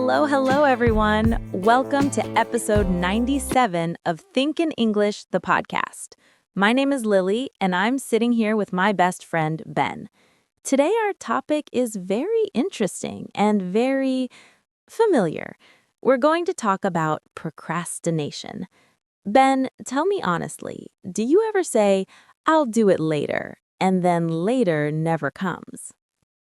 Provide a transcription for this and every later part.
Hello, everyone. Welcome to episode 97 of Think in English, the podcast. My name is Lily, and I'm sitting here with my best friend, Ben. Today, our topic is very interesting and very familiar. We're going to talk about procrastination. Ben, tell me honestly, do you ever say, I'll do it later, and then later never comes?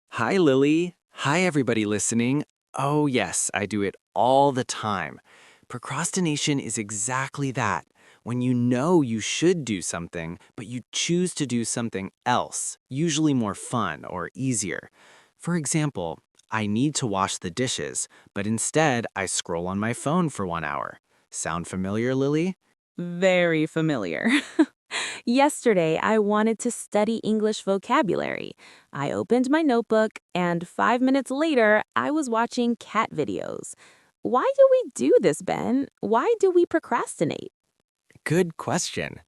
Hi, Lily. Hi, everybody listening. Oh, yes, I do it all the time. Procrastination is exactly that. When you know you should do something, but you choose to do something else, usually more fun or easier. For example, I need to wash the dishes, but instead I scroll on my phone for 1 hour. Sound familiar, Lily? Very familiar. Yesterday, I wanted to study English vocabulary. I opened my notebook, and 5 minutes later, I was watching cat videos. Why do we do this, Ben? Why do we procrastinate? Good question.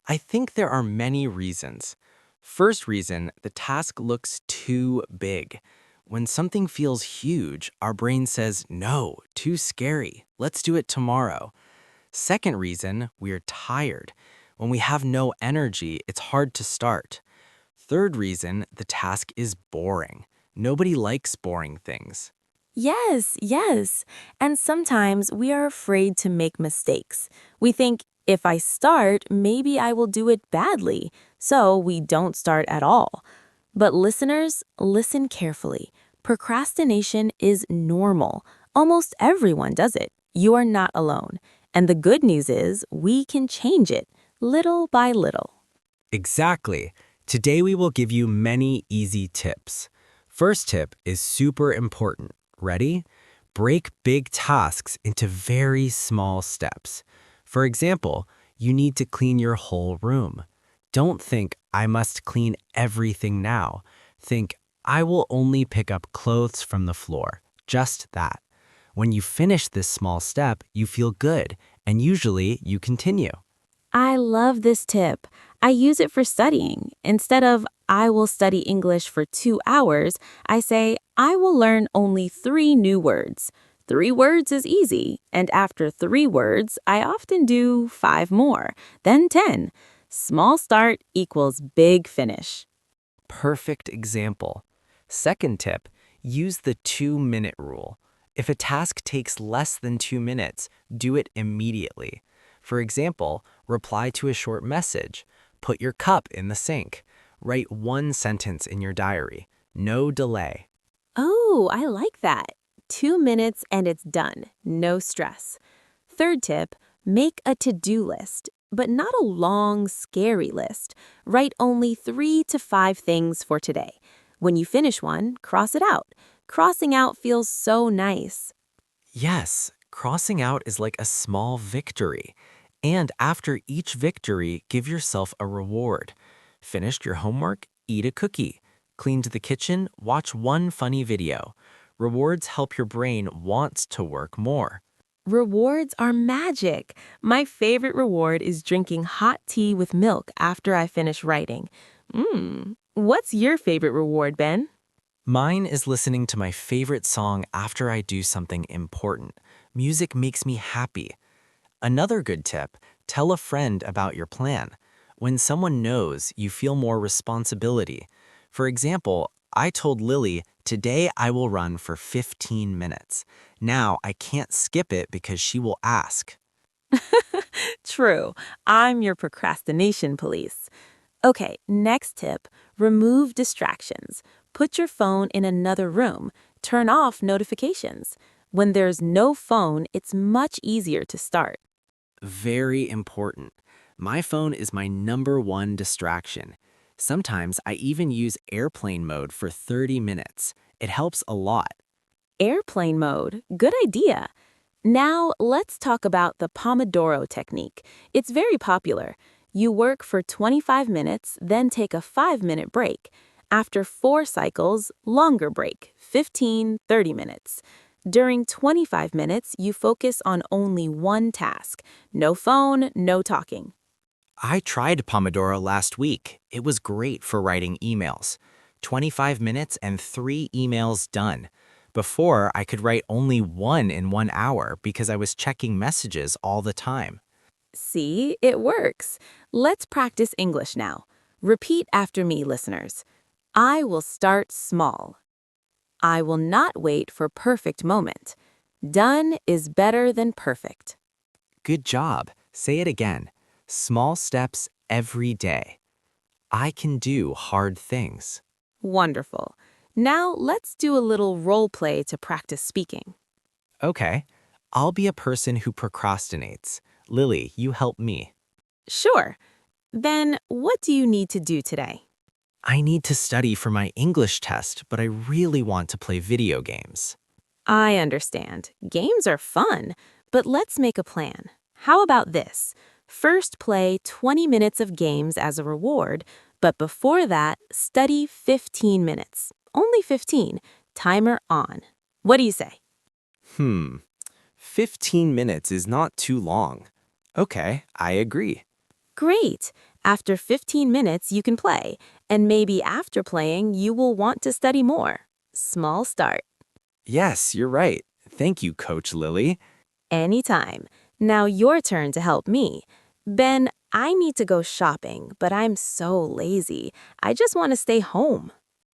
I think there are many reasons. First reason, the task looks too big. When something feels huge, our brain says, no, too scary. Let's do it tomorrow. Second reason, we're tired. When we have no energy, it's hard to start. Third reason, the task is boring. Nobody likes boring things. Yes. And sometimes we are afraid to make mistakes. We think, if I start, maybe I will do it badly. So we don't start at all. But listeners, listen carefully. Procrastination is normal. Almost everyone does it. You are not alone. And the good news is we can change it, little by little. Exactly. Today we will give you many easy tips. First tip is super important. Ready? Break big tasks into very small steps. For example, you need to clean your whole room. Don't think, I must clean everything now. Think, I will only pick up clothes from the floor. Just that. When you finish this small step, you feel good, and usually you continue. I love this tip. I use it for studying. Instead of, I will study English for 2 hours, I say, I will learn only 3 new words. 3 words is easy, and after 3 words, I often do 5 more, then 10. Small start equals big finish. Perfect example. Second tip, use the 2-minute rule. If a task takes less than 2 minutes, do it immediately. For example, reply to a short message. Put your cup in the sink. Write 1 sentence in your diary. No delay. Oh, I like that. 2 minutes and it's done. No stress. Third tip, make a to-do list, but not a long, scary list. Write only 3 to 5 things for today. When you finish one, cross it out. Crossing out feels so nice. Yes, crossing out is like a small victory. And after each victory, give yourself a reward. Finished your homework? Eat a cookie. Cleaned the kitchen? Watch one funny video. Rewards help your brain want to work more. Rewards are magic. My favorite reward is drinking hot tea with milk after I finish writing. What's your favorite reward, Ben? Mine is listening to my favorite song after I do something important. Music makes me happy. Another good tip, tell a friend about your plan. When someone knows, you feel more responsibility. For example, I told Lily, today I will run for 15 minutes. Now I can't skip it because she will ask. True. I'm your procrastination police. Okay, next tip, remove distractions. Put your phone in another room. Turn off notifications. When there's no phone, it's much easier to start. Very important. My phone is my #1 distraction. Sometimes I even use airplane mode for 30 minutes. It helps a lot. Airplane mode, good idea. Now, let's talk about the Pomodoro technique. It's very popular. You work for 25 minutes, then take a 5-minute break. After 4 cycles, longer break, 15, 30 minutes. During 25 minutes, you focus on only one task. No phone, no talking. I tried Pomodoro last week. It was great for writing emails. 25 minutes and 3 emails done. Before, I could write only one in 1 hour because I was checking messages all the time. See, it works. Let's practice English now. Repeat after me, listeners. I will start small. I will not wait for perfect moment. Done is better than perfect. Good job. Say it again. Small steps every day. I can do hard things. Wonderful. Now let's do a little role play to practice speaking. Okay, I'll be a person who procrastinates. Lily, you help me. Sure. Then what do you need to do today? I need to study for my English test, but I really want to play video games. I understand. Games are fun, but let's make a plan. How about this? First play 20 minutes of games as a reward, but before that, study 15 minutes. Only 15. Timer on. What do you say? 15 minutes is not too long. Okay, I agree. Great. After 15 minutes, you can play, and maybe after playing, you will want to study more. Small start. Yes, you're right. Thank you, Coach Lily. Anytime. Now your turn to help me. Ben, I need to go shopping, but I'm so lazy. I just want to stay home.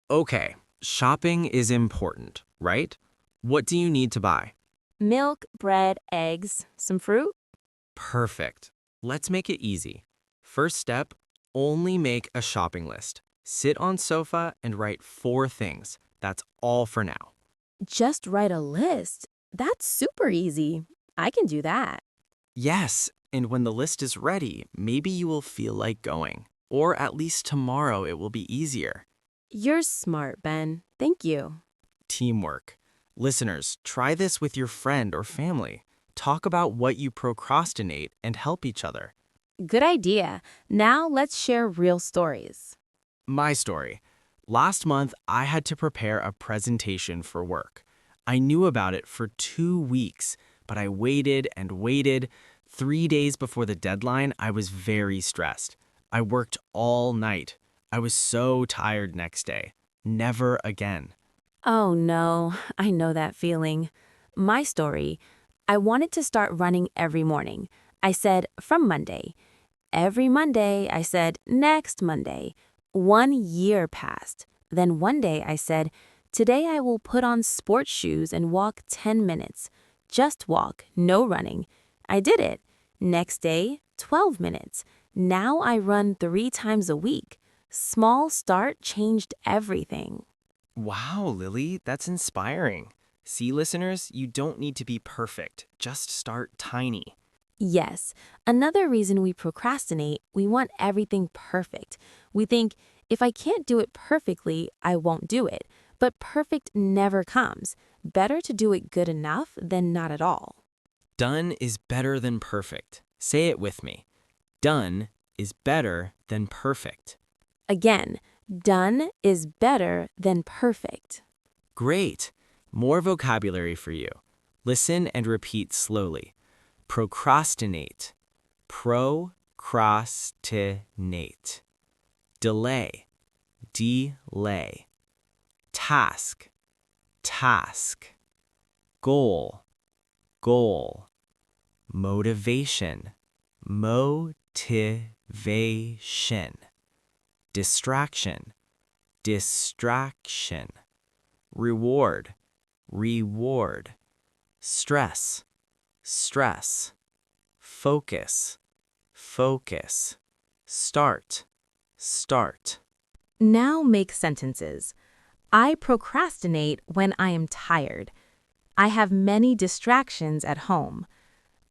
Okay, shopping is important, right? What do you need to buy? Milk, bread, eggs, some fruit? Perfect. Let's make it easy. First step, only make a shopping list. Sit on sofa and write 4 things. That's all for now. Just write a list. That's super easy. I can do that. Yes, and when the list is ready, maybe you will feel like going. Or at least tomorrow it will be easier. You're smart, Ben. Thank you. Teamwork. Listeners, try this with your friend or family. Talk about what you procrastinate and help each other. Good idea. Now let's share real stories. My story. Last month, I had to prepare a presentation for work. I knew about it for 2 weeks, but I waited and waited. 3 days before the deadline, I was very stressed. I worked all night. I was so tired next day. Never again. Oh no, I know that feeling. My story. I wanted to start running every morning. I said, from Monday. Every Monday, I said, next Monday. 1 year passed. Then one day I said, today I will put on sports shoes and walk 10 minutes. Just walk, no running. I did it. Next day, 12 minutes. Now I run 3 times a week. Small start changed everything. Wow, Lily, that's inspiring. See, listeners, you don't need to be perfect. Just start tiny. Yes, another reason we procrastinate, we want everything perfect. We think, if I can't do it perfectly, I won't do it. But perfect never comes. Better to do it good enough than not at all. Done is better than perfect. Say it with me. Done is better than perfect. Again, done is better than perfect. Great. More vocabulary for you. Listen and repeat slowly. Procrastinate. Procrastinate. Delay. Delay. Task. Task. Goal. Goal. Motivation. Motivation. Distraction. Distraction. Reward. Reward. Stress. Stress. Focus. Focus. Start. Start. Now make sentences. I procrastinate when I am tired. I have many distractions at home.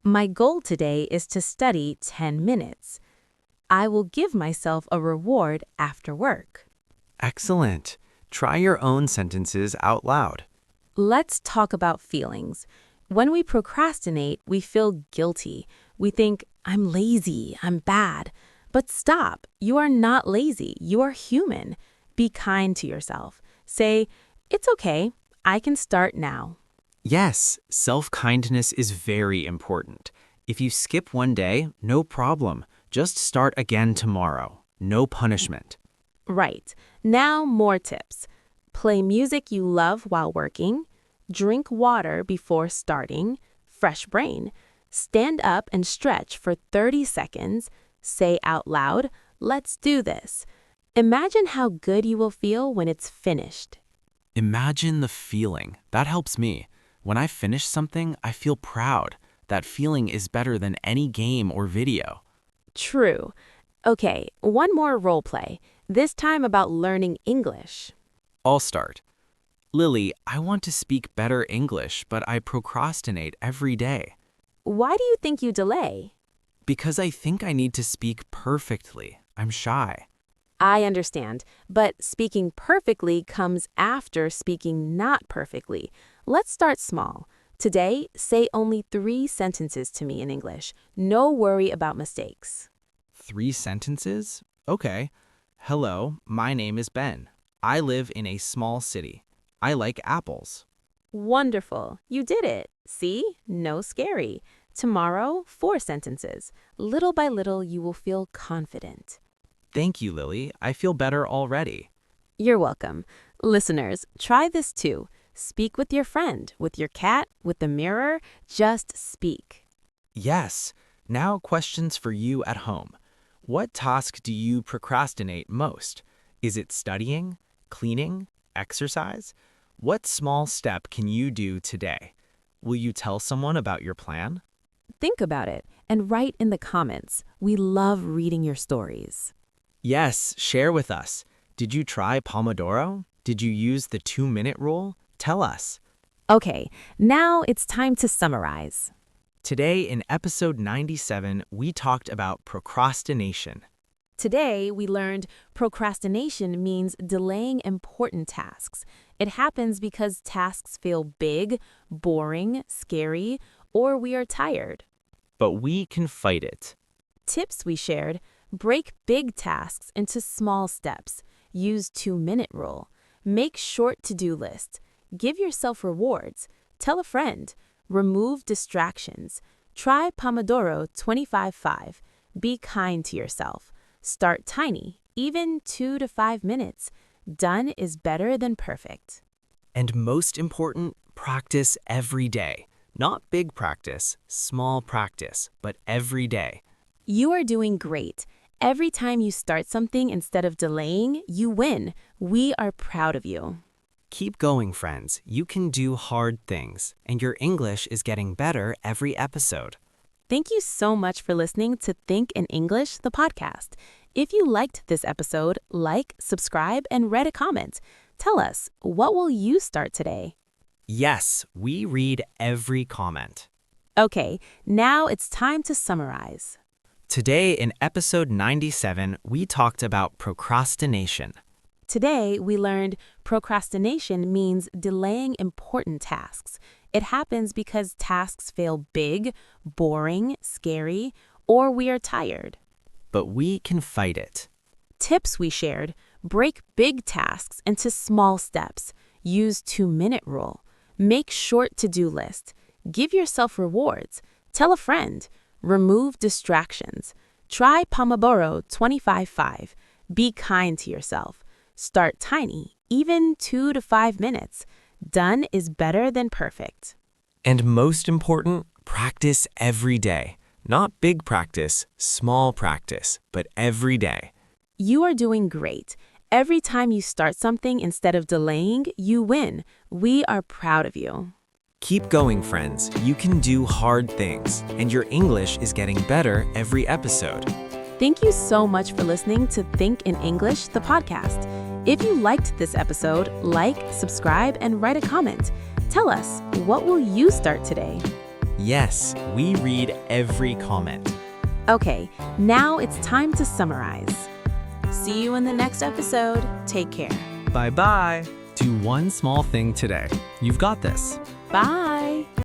My goal today is to study 10 minutes. I will give myself a reward after work. Excellent. Try your own sentences out loud. Let's talk about feelings. When we procrastinate, we feel guilty. We think, I'm lazy, I'm bad. But stop. You are not lazy. You are human. Be kind to yourself. Say, it's okay. I can start now. Yes, self-kindness is very important. If you skip one day, no problem. Just start again tomorrow. No punishment. Right. Now more tips. Play music you love while working. drink water before starting, fresh brain, stand up and stretch for 30 seconds, say out loud, let's do this. Imagine how good you will feel when it's finished. Imagine the feeling. That helps me. When I finish something, I feel proud. That feeling is better than any game or video. True. Okay, one more role play, this time about learning English. I'll start. Lily, I want to speak better English, but I procrastinate every day. Why do you think you delay? Because I think I need to speak perfectly. I'm shy. I understand, but speaking perfectly comes after speaking not perfectly. Let's start small. Today, say only 3 sentences to me in English. No worry about mistakes. 3 sentences? Okay. Hello, my name is Ben. I live in a small city. I like apples. Wonderful. You did it. See? No scary. Tomorrow, 4 sentences. Little by little, you will feel confident. Thank you, Lily. I feel better already. You're welcome. Listeners, try this too. Speak with your friend, with your cat, with the mirror. Just speak. Yes. Now questions for you at home. What task do you procrastinate most? Is it studying, cleaning, exercise? What small step can you do today? Will you tell someone about your plan? Think about it and write in the comments. We love reading your stories. Yes, share with us. Did you try Pomodoro? Did you use the 2-minute rule? Tell us. Okay, now it's time to summarize. Today in episode 97, we talked about procrastination. Today, we learned procrastination means delaying important tasks. It happens because tasks feel big, boring, scary, or we are tired. But we can fight it. Tips we shared: break big tasks into small steps. Use 2-minute rule. Make short to-do lists. Give yourself rewards. Tell a friend. Remove distractions. Try Pomodoro 25-5. Be kind to yourself. Start tiny, even 2 to 5 minutes. Done is better than perfect. And most important, practice every day. Not big practice, small practice, but every day. You are doing great. Every time you start something instead of delaying, you win. We are proud of you. Keep going, friends. You can do hard things, and your English is getting better every episode. Thank you so much for listening to Think in English, the podcast. If you liked this episode, like, subscribe, and write a comment. Tell us, what will you start today? Yes, we read every comment. Okay, now it's time to summarize. Today in episode 97, we talked about procrastination. Today, we learned procrastination means delaying important tasks. It happens because tasks feel big, boring, scary, or we are tired. But we can fight it. Tips we shared: break big tasks into small steps. Use 2-minute rule. Make short to-do lists. Give yourself rewards. Tell a friend. Remove distractions. Try Pomodoro 25-5. Be kind to yourself. Start tiny, even 2 to 5 minutes. Done is better than perfect. And most important, practice every day. Not big practice, small practice, but every day. You are doing great. Every time you start something instead of delaying, you win. We are proud of you. Keep going, friends. You can do hard things, and your English is getting better every episode. Thank you so much for listening to Think in English, the podcast. If you liked this episode, like, subscribe, and write a comment. Tell us, what will you start today? Yes, we read every comment. Okay, now it's time to summarize. See you in the next episode. Take care. Bye-bye. Do one small thing today. You've got this. Bye.